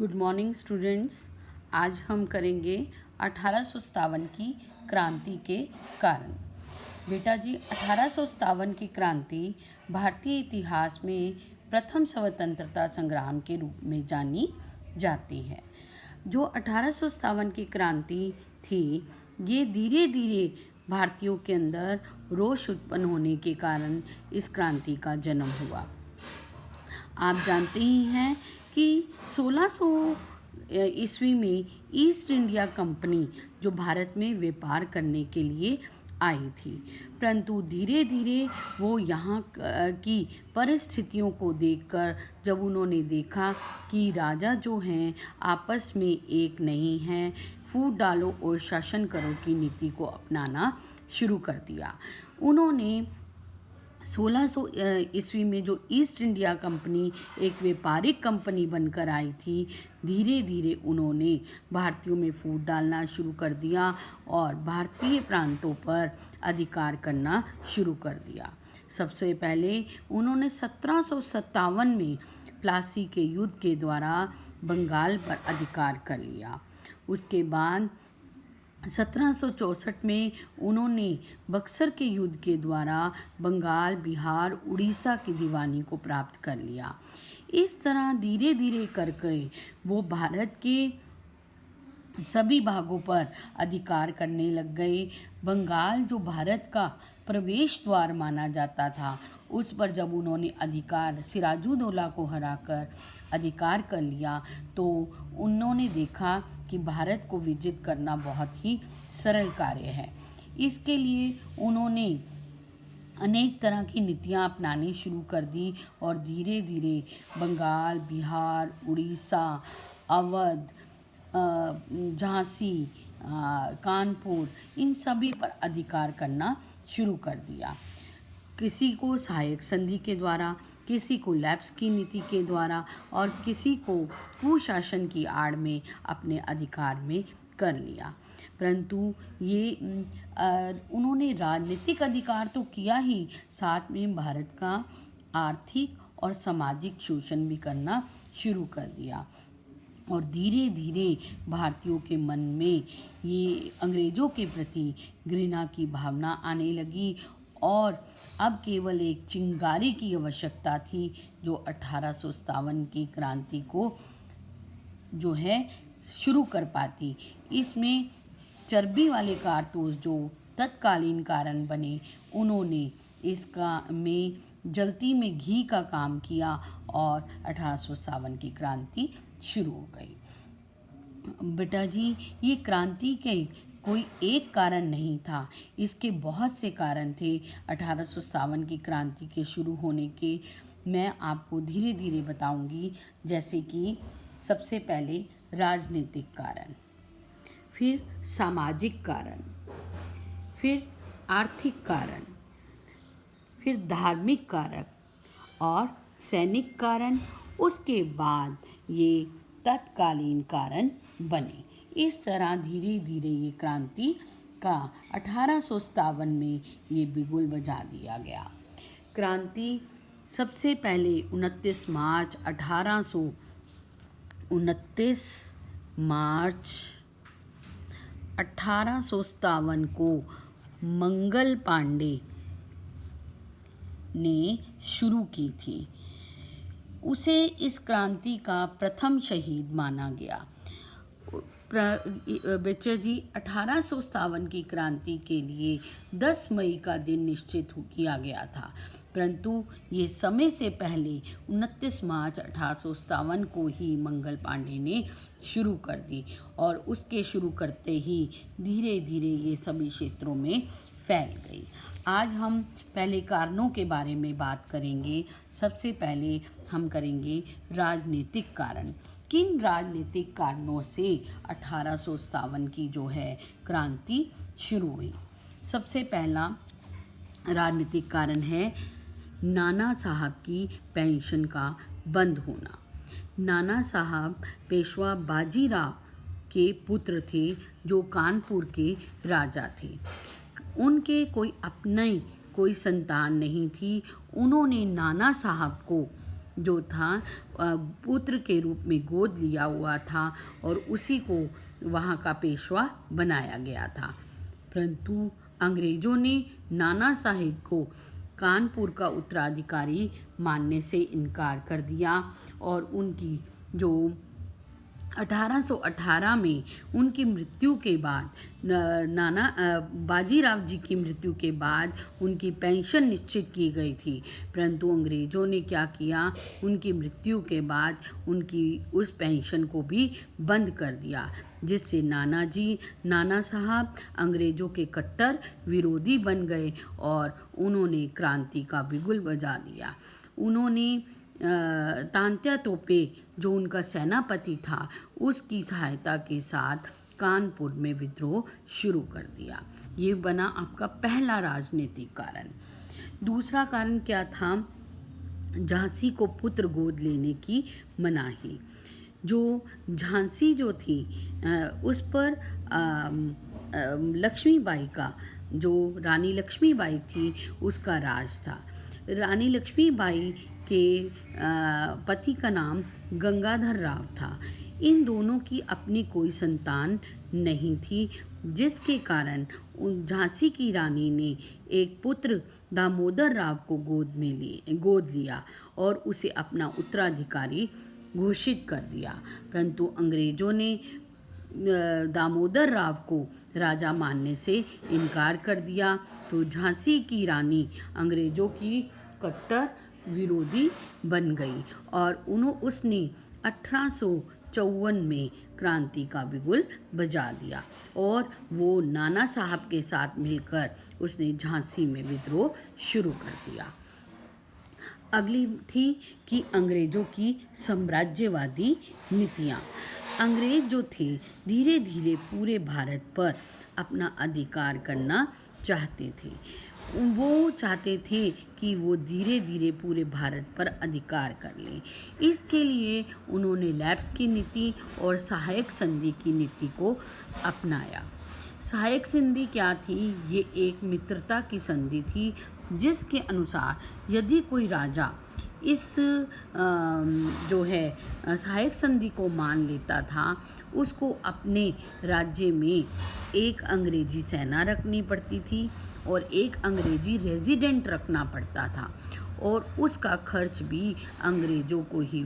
Good morning students. आज हम करेंगे 1857 की क्रांति के कारण। बेटा जी, 1857 की क्रांति भारतीय इतिहास में प्रथम स्वतंत्रता संग्राम के रूप में जानी जाती है। जो 1857 की क्रांति थी, ये धीरे धीरे भारतीयों के अंदर रोष उत्पन्न होने के कारण इस क्रांति का जन्म हुआ। आप जानते ही हैं कि 1600 ईस्वी में ईस्ट इंडिया कंपनी जो भारत में व्यापार करने के लिए आई थी, परंतु धीरे धीरे वो यहाँ की परिस्थितियों को देखकर जब उन्होंने देखा कि राजा जो हैं आपस में एक नहीं हैं, फूट डालो और शासन करो की नीति को अपनाना शुरू कर दिया। उन्होंने 1600 ईस्वी में जो ईस्ट इंडिया कंपनी एक व्यापारिक कंपनी बनकर आई थी, धीरे धीरे उन्होंने भारतीयों में फूट डालना शुरू कर दिया और भारतीय प्रांतों पर अधिकार करना शुरू कर दिया। सबसे पहले उन्होंने 1757 में प्लासी के युद्ध के द्वारा बंगाल पर अधिकार कर लिया। उसके बाद 1764 में उन्होंने बक्सर के युद्ध के द्वारा बंगाल, बिहार, उड़ीसा की दीवानी को प्राप्त कर लिया। इस तरह धीरे धीरे करके वो भारत के सभी भागों पर अधिकार करने लग गए। बंगाल जो भारत का प्रवेश द्वार माना जाता था, उस पर जब उन्होंने अधिकार सिराजुद्दौला को हराकर अधिकार कर लिया, तो उन्होंने देखा कि भारत को विजित करना बहुत ही सरल कार्य है। इसके लिए उन्होंने अनेक तरह की नीतियाँ अपनानी शुरू कर दी और धीरे धीरे बंगाल, बिहार, उड़ीसा, अवध, झांसी, कानपुर, इन सभी पर अधिकार करना शुरू कर दिया। किसी को सहायक संधि के द्वारा, किसी को लैप्स की नीति के द्वारा और किसी को कुशासन की आड़ में अपने अधिकार में कर लिया। परंतु ये उन्होंने राजनीतिक अधिकार तो किया ही, साथ में भारत का आर्थिक और सामाजिक शोषण भी करना शुरू कर दिया। और धीरे धीरे भारतीयों के मन में ये अंग्रेज़ों के प्रति घृणा की भावना आने लगी और अब केवल एक चिंगारी की आवश्यकता थी जो 1857 की क्रांति को जो है शुरू कर पाती। इसमें चर्बी वाले कारतूस जो तत्कालीन कारण बने, उन्होंने इसका में जल्दी में घी का काम किया और 1857 की क्रांति शुरू हो गई। बेटा जी, ये क्रांति के कोई एक कारण नहीं था, इसके बहुत से कारण थे 1857 की क्रांति के शुरू होने के। मैं आपको धीरे धीरे बताऊंगी, जैसे कि सबसे पहले राजनीतिक कारण, फिर सामाजिक कारण, फिर आर्थिक कारण, फिर धार्मिक कारक और सैनिक कारण, उसके बाद ये तत्कालीन कारण बने। इस तरह धीरे धीरे ये क्रांति का 1857 में ये बिगुल बजा दिया गया। क्रांति सबसे पहले 29 मार्च 1857 को मंगल पांडे ने शुरू की थी। उसे इस क्रांति का प्रथम शहीद माना गया। बच्चे जी, 1857 की क्रांति के लिए 10 मई का दिन निश्चित किया गया था, परंतु ये समय से पहले 29 मार्च 1857 को ही मंगल पांडे ने शुरू कर दी और उसके शुरू करते ही धीरे धीरे ये सभी क्षेत्रों में फैल गई। आज हम पहले कारणों के बारे में बात करेंगे। सबसे पहले हम करेंगे राजनीतिक कारण। किन राजनीतिक कारणों से 1857 की जो है क्रांति शुरू हुई? सबसे पहला राजनीतिक कारण है नाना साहब की पेंशन का बंद होना। नाना साहब पेशवा बाजीराव के पुत्र थे जो कानपुर के राजा थे। उनके कोई अपने कोई संतान नहीं थी। उन्होंने नाना साहब को जो था पुत्र के रूप में गोद लिया हुआ था और उसी को वहाँ का पेशवा बनाया गया था। परंतु अंग्रेजों ने नाना साहेब को कानपुर का उत्तराधिकारी मानने से इनकार कर दिया और उनकी जो 1818 में उनकी मृत्यु के बाद बाजीराव जी की मृत्यु के बाद उनकी पेंशन निश्चित की गई थी। परंतु अंग्रेज़ों ने क्या किया, उनकी मृत्यु के बाद उनकी उस पेंशन को भी बंद कर दिया, जिससे नाना साहब अंग्रेज़ों के कट्टर विरोधी बन गए और उन्होंने क्रांति का बिगुल बजा दिया। उन्होंने तांत्या तोपे जो उनका सेनापति था उसकी सहायता के साथ कानपुर में विद्रोह शुरू कर दिया। ये बना आपका पहला राजनीतिक कारण। दूसरा कारण क्या था, झांसी को पुत्र गोद लेने की मनाही। जो झांसी जो थी उस पर लक्ष्मीबाई का, जो रानी लक्ष्मीबाई थी उसका राज था। रानी लक्ष्मीबाई के पति का नाम गंगाधर राव था। इन दोनों की अपनी कोई संतान नहीं थी, जिसके कारण झांसी की रानी ने एक पुत्र दामोदर राव को गोद लिया और उसे अपना उत्तराधिकारी घोषित कर दिया। परंतु अंग्रेजों ने दामोदर राव को राजा मानने से इनकार कर दिया, तो झांसी की रानी अंग्रेजों की कट्टर विरोधी बन गई और उसने 1854 में क्रांति का बिगुल बजा दिया और वो नाना साहब के साथ मिलकर उसने झांसी में विद्रोह शुरू कर दिया। अगली थी कि अंग्रेजों की साम्राज्यवादी नीतियाँ। अंग्रेज जो थे धीरे धीरे पूरे भारत पर अपना अधिकार करना चाहते थे। वो चाहते थे कि वो धीरे धीरे पूरे भारत पर अधिकार कर लें। इसके लिए उन्होंने लैप्स की नीति और सहायक संधि की नीति को अपनाया। सहायक संधि क्या थी? ये एक मित्रता की संधि थी, जिसके अनुसार यदि कोई राजा इस जो है सहायक संधि को मान लेता था, उसको अपने राज्य में एक अंग्रेजी सेना रखनी पड़ती थी और एक अंग्रेजी रेजिडेंट रखना पड़ता था और उसका खर्च भी अंग्रेजों को ही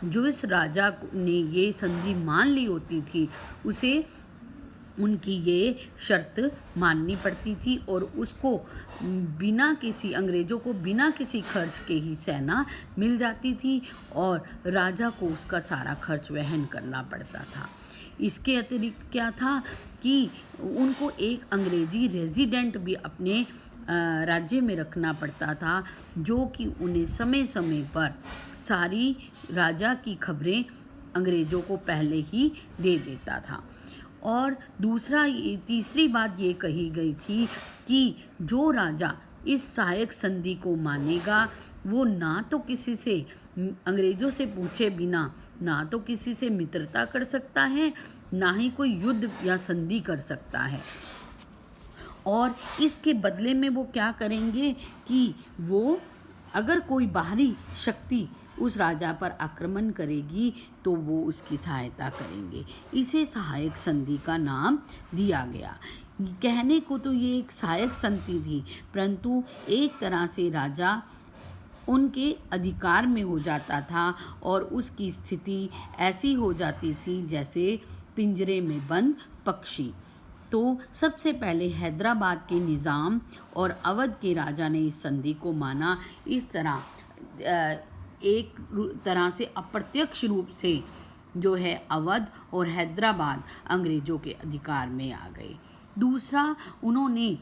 जिस राजा ने ये संधि मान ली होती थी उसे उनकी ये शर्त माननी पड़ती थी और उसको अंग्रेजों को बिना किसी खर्च के ही सेना मिल जाती थी और राजा को उसका सारा खर्च वहन करना पड़ता था। इसके अतिरिक्त क्या था कि उनको एक अंग्रेजी रेजिडेंट भी अपने राज्य में रखना पड़ता था, जो कि उन्हें समय समय पर सारी राजा की खबरें अंग्रेजों को पहले ही दे देता था। और तीसरी बात ये कही गई थी कि जो राजा इस सहायक संधि को मानेगा वो ना तो किसी से अंग्रेजों से पूछे बिना ना तो किसी से मित्रता कर सकता है, ना ही कोई युद्ध या संधि कर सकता है। और इसके बदले में वो क्या करेंगे कि वो अगर कोई बाहरी शक्ति उस राजा पर आक्रमण करेगी तो वो उसकी सहायता करेंगे। इसे सहायक संधि का नाम दिया गया। कहने को तो ये एक सहायक संधि थी, परंतु एक तरह से राजा उनके अधिकार में हो जाता था और उसकी स्थिति ऐसी हो जाती थी जैसे पिंजरे में बंद पक्षी। तो सबसे पहले हैदराबाद के निज़ाम और अवध के राजा ने इस संधि को माना। इस तरह एक तरह से अप्रत्यक्ष रूप से जो है अवध और हैदराबाद अंग्रेजों के अधिकार में आ गए। दूसरा, उन्होंने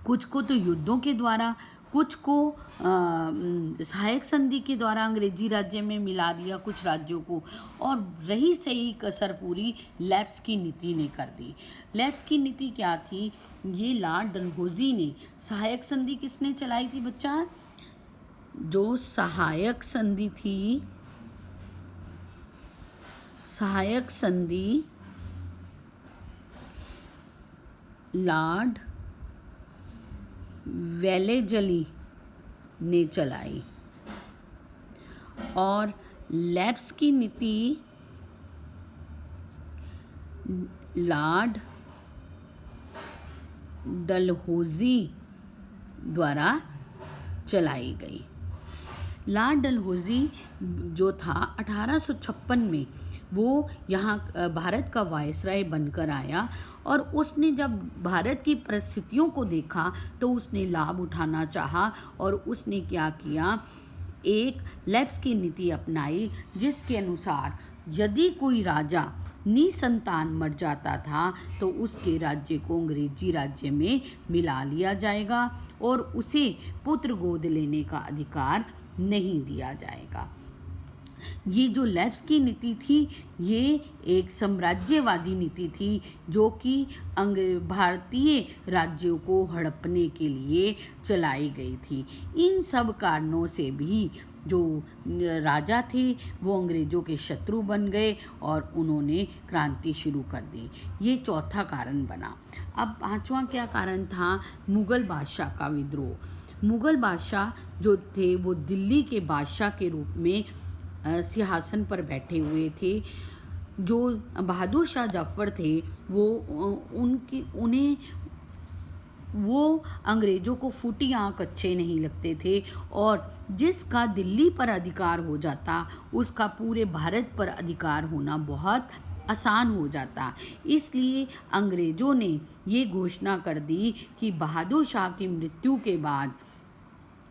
कुछ को तो युद्धों के द्वारा, कुछ को सहायक संधि के द्वारा अंग्रेजी राज्य में मिला दिया कुछ राज्यों को, और रही सही कसर पूरी लैप्स की नीति ने कर दी। लैप्स की नीति क्या थी? ये लॉर्ड डलहौजी ने सहायक संधि किसने चलाई थी बच्चा? जो सहायक संधि थी, सहायक संधि लॉर्ड वेलेजली ने चलाई। और लैप्स की नीति लॉर्ड डलहौजी द्वारा चलाई गई। लॉर्ड डलहौजी जो था 1856 में वो यहाँ भारत का वायसराय बनकर आया और उसने जब भारत की परिस्थितियों को देखा तो उसने लाभ उठाना चाहा और उसने क्या किया, एक लैप्स की नीति अपनाई जिसके अनुसार यदि कोई राजा निसंतान मर जाता था तो उसके राज्य को अंग्रेजी राज्य में मिला लिया जाएगा और उसे पुत्र गोद लेने का अधिकार नहीं दिया जाएगा। ये जो लैप्स की नीति थी ये एक साम्राज्यवादी नीति थी जो कि भारतीय राज्यों को हड़पने के लिए चलाई गई थी। इन सब कारणों से भी जो राजा थे वो अंग्रेज़ों के शत्रु बन गए और उन्होंने क्रांति शुरू कर दी। ये चौथा कारण बना। अब पांचवा क्या कारण था, मुग़ल बादशाह का विद्रोह। मुग़ल बादशाह जो थे वो दिल्ली के बादशाह के रूप में सिंहासन पर बैठे हुए थे। जो बहादुर शाह जफ़र थे वो अंग्रेज़ों को फूटी आँख अच्छे नहीं लगते थे और जिसका दिल्ली पर अधिकार हो जाता उसका पूरे भारत पर अधिकार होना बहुत आसान हो जाता। इसलिए अंग्रेज़ों ने ये घोषणा कर दी कि बहादुर शाह की मृत्यु के बाद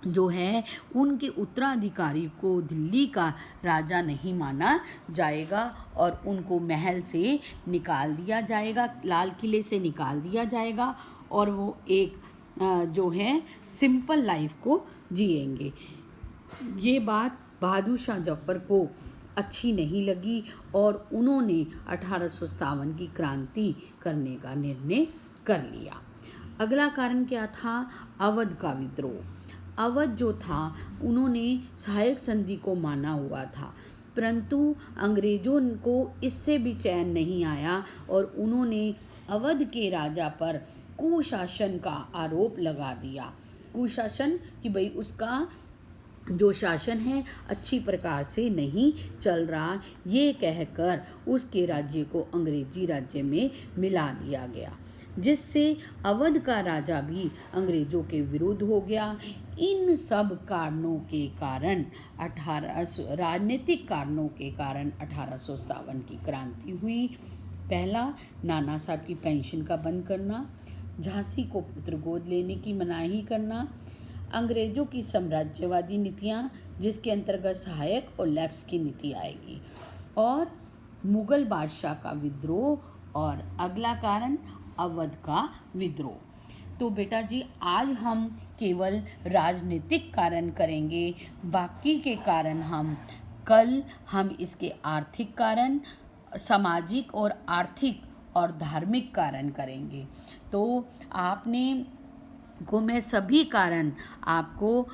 जो है उनके उत्तराधिकारी को दिल्ली का राजा नहीं माना जाएगा और उनको महल से निकाल दिया जाएगा, लाल किले से निकाल दिया जाएगा और वो एक जो है सिंपल लाइफ को जिएंगे। ये बात बहादुर शाह जफ़र को अच्छी नहीं लगी और उन्होंने 1857 की क्रांति करने का निर्णय कर लिया। अगला कारण क्या था, अवध का विद्रोह। अवध जो था उन्होंने सहायक संधि को माना हुआ था परंतु अंग्रेज़ों को इससे भी चैन नहीं आया और उन्होंने अवध के राजा पर कुशासन का आरोप लगा दिया। कुशासन कि भाई उसका जो शासन है अच्छी प्रकार से नहीं चल रहा, ये कहकर उसके राज्य को अंग्रेजी राज्य में मिला लिया गया जिससे अवध का राजा भी अंग्रेज़ों के विरुद्ध हो गया। इन सब कारणों के कारण राजनीतिक कारणों के कारण 1857 की क्रांति हुई। पहला, नाना साहब की पेंशन का बंद करना, झांसी को पुत्र गोद लेने की मनाही करना, अंग्रेज़ों की साम्राज्यवादी नीतियाँ जिसके अंतर्गत सहायक और लैप्स की नीति आएगी, और मुग़ल बादशाह का विद्रोह, और अगला कारण अवध का विद्रोह। तो बेटा जी आज हम केवल राजनीतिक कारण करेंगे, बाकी के कारण कल हम इसके आर्थिक कारण, सामाजिक और आर्थिक और धार्मिक कारण करेंगे। तो आपने को मैं सभी कारण आपको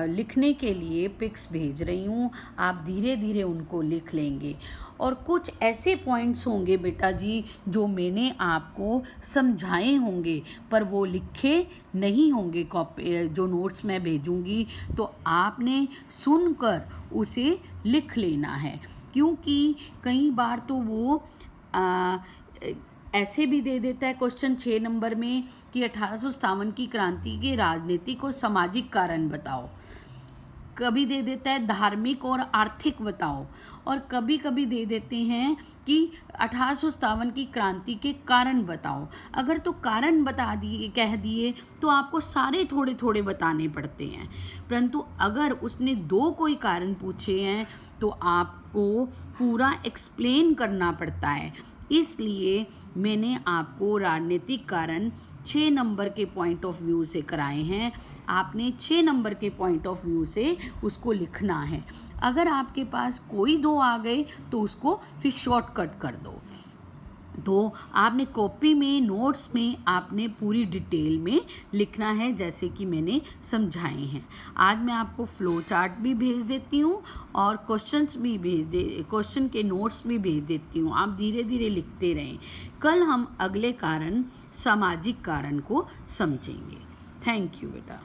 लिखने के लिए पिक्स भेज रही हूँ, आप धीरे धीरे उनको लिख लेंगे। और कुछ ऐसे पॉइंट्स होंगे बेटा जी जो मैंने आपको समझाए होंगे पर वो लिखे नहीं होंगे कॉपी जो नोट्स मैं भेजूँगी, तो आपने सुनकर उसे लिख लेना है क्योंकि कई बार तो वो ऐसे भी दे देता है क्वेश्चन 6 नंबर में कि 1857 की क्रांति के राजनीतिक और सामाजिक कारण बताओ, कभी दे देता है धार्मिक और आर्थिक बताओ, और कभी कभी दे देते हैं कि 1857 की क्रांति के कारण बताओ। अगर तो कारण बता दिए कह दिए तो आपको सारे थोड़े थोड़े बताने पड़ते हैं, परंतु अगर उसने 2 कोई कारण पूछे हैं तो आपको पूरा एक्सप्लेन करना पड़ता है। इसलिए मैंने आपको राजनीतिक कारण 6 नंबर के पॉइंट ऑफ व्यू से कराए हैं, आपने 6 नंबर के पॉइंट ऑफ व्यू से उसको लिखना है। अगर आपके पास कोई 2 आ गए तो उसको फिर शॉर्टकट कर दो। तो आपने कॉपी में नोट्स में आपने पूरी डिटेल में लिखना है जैसे कि मैंने समझाए हैं। आज मैं आपको फ्लो चार्ट भी भेज देती हूँ और क्वेश्चन के नोट्स भी भेज देती हूँ, आप धीरे धीरे लिखते रहें। कल हम अगले कारण सामाजिक कारण को समझेंगे। थैंक यू बेटा।